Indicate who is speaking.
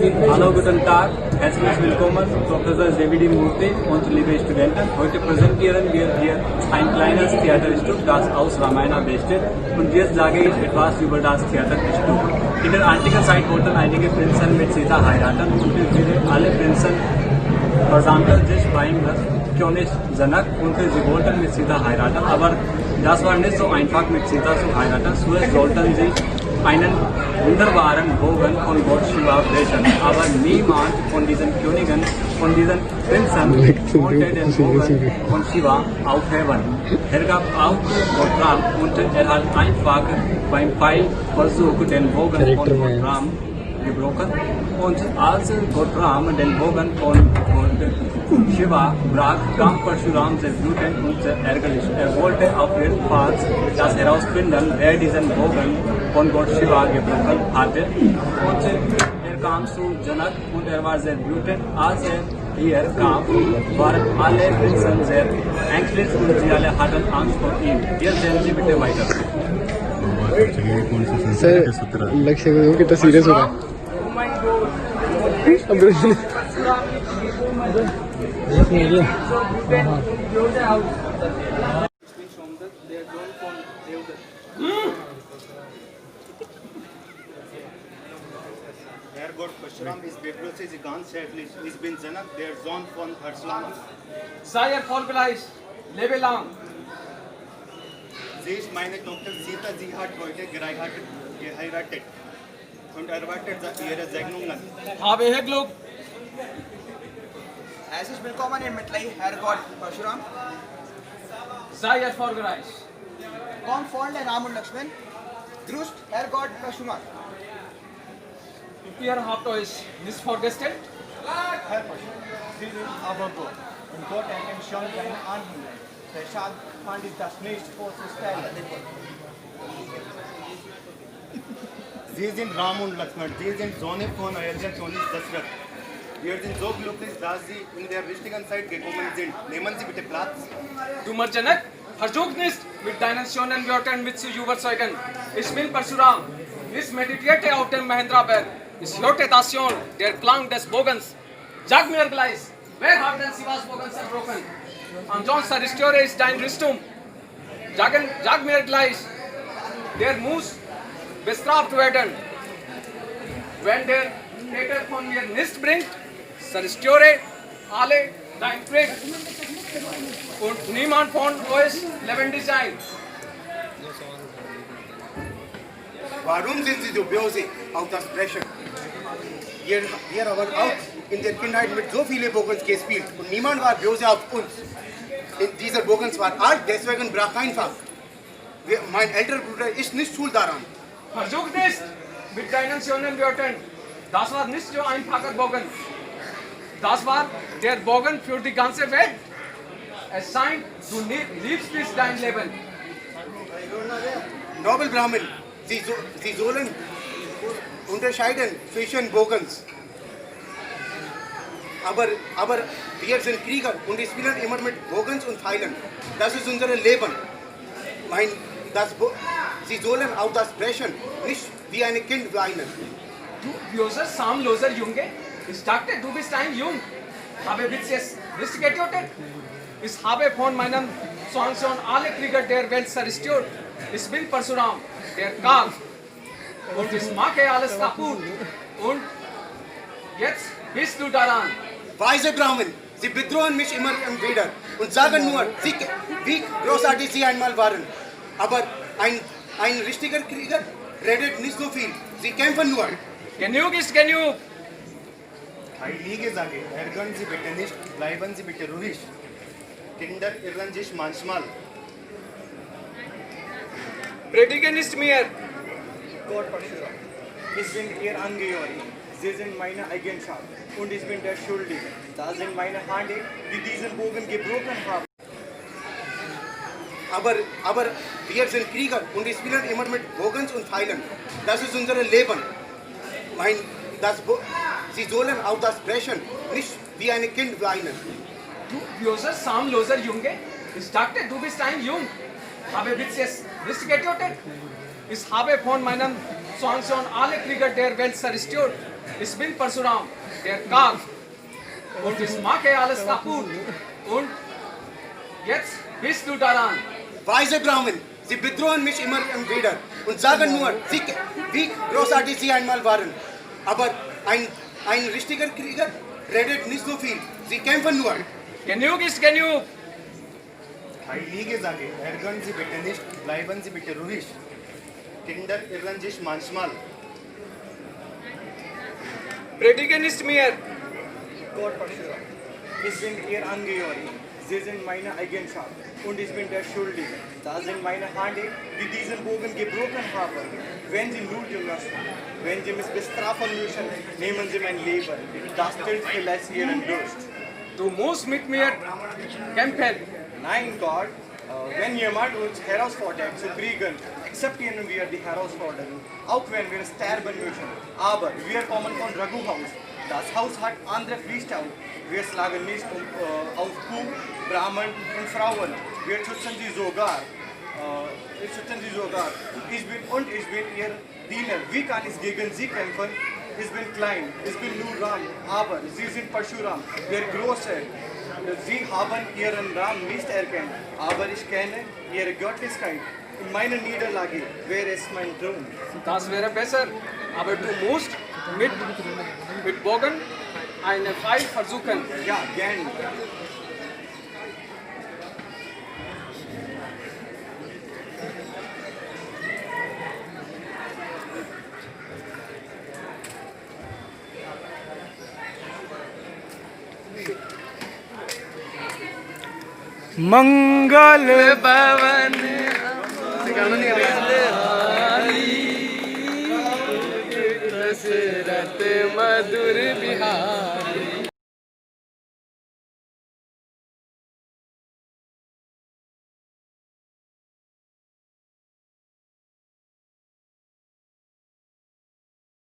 Speaker 1: Hallo, guten Tag. Herzlich willkommen, Professor JVD Murthy und liebe Studenten. Heute präsentieren wir hier ein kleines Theaterstück, das aus Ramayana besteht. Und jetzt sage ich etwas über das Theaterstück. In der antiken Zeit wollten einige Prinzen mit Sita heiraten und alle Prinzen versammelten sich beim König Janak und sie wollten mit Sita heiraten. Aber das war nicht so einfach, mit Sita zu heiraten. Zuerst sollten sie einen wunderbaren Bogen von Gott Shiva brechen. Aber niemand von diesen Königen, von diesen Prinzen konnte den Bogen von Shiva aufheben. Er gab auch Gott Ram und er hat einfach beim Pfeilversuch den Bogen von Gott Ram gebrochen. Und als Gott Ram den Bogen von Shiva brach, kam Parshuram sehr wütend und sehr ärgerlich. Er wollte auf jeden Fall das herausfinden, wer diesen Bogen von Gott Shiva gebrochen hatte. Und er kam zu Janak und er war sehr wütend. Als er hier kam, waren alle Prinzen sehr ängstlich und sie alle hatten Angst vor ihm. Hier sehen Sie bitte weiter.
Speaker 2: Sir लक्ष्य को कितना सीरियस हो रहा है
Speaker 3: Herr Gott, Parshuram ist bedrohlich, sie ganz schädlich. Ich bin Janak, der Sohn von Parshuram.
Speaker 4: Sei erfolgreich, lebe lang.
Speaker 3: Sie ist meine Tochter Sita, sie hat heute geheiratet und erwartet ihre Segnungen.
Speaker 4: Habe Glück.
Speaker 5: Herzlich willkommen in Mitleid, Herr Gott Parshuram.
Speaker 4: Sei erfolgreich.
Speaker 5: Komm vorne, Ram und Lakshman. Grüßt, Herr Gott Parshuram.
Speaker 4: Ihr habt euch nicht vorgestellt?
Speaker 3: Herr Parshuram, Sie sind aber Gott und Gott erkennt schon deine Anliegen. Deshalb kann ich das nicht vorzustellen. Sie sind Ram und Lakshman, Sie sind Söhne von Ayodhya König Dasrath. Wir sind so glücklich, dass Sie in der richtigen Zeit gekommen sind. Nehmen Sie bitte Platz.
Speaker 4: Du Janak, versuch nicht, mit deinen schönen Wörtern mich zu überzeugen. Ich bin Parshuram. Ich meditierte auf dem Mahendraberg. Ich hörte das schon, der Klang des Bogens. Sag mir gleich, wer hat den Shivas Bogen zerbrochen? Ansonsten zerstöre ich dein Rüstung. Sag mir gleich, der muss bestraft werden. Wenn der Täter von mir nichts bringt, zerstöre alle dein Krieg. Und niemand von euch lebendig sein.
Speaker 3: Warum sind Sie so böse auf das Brechen? Wir haben auch in der Kindheit mit so vielen Bogens gespielt und niemand war böse auf uns. Dieser Bogen war alt, deswegen brach einfach. Mein älterer Bruder ist nicht schuld daran.
Speaker 4: Versuch nicht mit deinen schönen Wörtern. Das war nicht so ein einfacher Bogen. Das war der Bogen für die ganze Welt. Es scheint, du liebst nicht dein Leben.
Speaker 3: Nobel Brahmin, Sie sollen unterscheiden zwischen Bogens. Aber wir sind Krieger und wir spielen immer mit Bogens und Pfeilen. Das ist unser Leben. Sie sollen auf das brechen, nicht wie ein Kind weinen.
Speaker 4: Du böser, schamloser Junge. Ich dachte, du bist ein Jung. Habe bis jetzt nicht getötet. Ich habe von meinen Sohn schon alle Krieger der Welt zerstört. Ich bin Parshuram, der Karl. Und ich mache alles kaputt. Und jetzt bist du daran.
Speaker 3: Weise Brahmin, Sie bedrohen mich immer wieder und sagen nur, wie großartig Sie einmal waren. Aber ein richtiger Krieger redet nicht so viel. Sie kämpfen nur.
Speaker 4: Genug ist genug.
Speaker 3: Heilige sage, ärgern Sie bitte nicht, bleiben Sie bitte ruhig. Kinder irren sich manchmal.
Speaker 4: Predige nicht mehr.
Speaker 6: Gott Parshuram, ich bin Ihr Angehöriger. Sie sind meine Eigenschaft und ich bin der Schuldige. Da sind meine Hände, die diesen Bogen gebrochen haben.
Speaker 3: Aber wir sind Krieger und wir spielen immer mit Bogens und Pfeilen. Das ist unser Leben. Sie sollen auf das brechen, nicht wie ein Kind weinen.
Speaker 4: Du böser, schamloser Junge. Ich dachte, du bist ein Jung. Habe bis jetzt nicht getötet. Ich habe von meinen Sohn schon alle Krieger der Welt zerstört. Ich bin Parshuram, der Karl. Und ich mache alles kaputt. Und jetzt bist du daran.
Speaker 3: Weise Brahmin, Sie bedrohen mich immer wieder und sagen nur, wie großartig Sie einmal waren. Aber ein richtiger Krieger redet nicht so viel. Sie kämpfen nur.
Speaker 4: Genug ist genug.
Speaker 6: Heilige sage, ärgern Sie bitte nicht, bleiben Sie bitte ruhig. Kinder irren sich manchmal.
Speaker 4: Predige nicht mehr.
Speaker 6: Gott Parshuram, ich bin Ihr Angehöriger. Sie sind meine Eigenschaft und ich bin der Schuldige. Da sind meine Hände, die diesen Bogen gebrochen haben. Wenn Sie nur lassen, wenn Sie mich bestrafen müssen, nehmen Sie mein Leben. Das stillt vielleicht Ihren Durst.
Speaker 4: Du musst mit mir kämpfen.
Speaker 6: Nein, Gott, wenn jemand uns herausfordert zu kriegen, akzeptieren wir die Herausforderung, auch wenn wir sterben müssen. Aber wir kommen von Raghu-Haus. Das Haus hat andere Pflichten. Wir schlagen nicht auf Kuh, Brahman und Frauen. Wir schützen sie sogar. Ich bin ihr Diener. Wie kann ich gegen sie kämpfen? Ich bin klein, ich bin nur Ram, aber sie sind Parshuram, der Große. Sie haben ihren Ram nicht erkannt, aber ich kenne ihre Göttlichkeit. In meiner Niederlage wäre es mein Traum.
Speaker 4: Das wäre besser. Aber du musst mit Bogen einen Pfeil versuchen.
Speaker 6: Ja, gerne.
Speaker 2: मंगल
Speaker 4: भवन दशरथ मधुर बिहार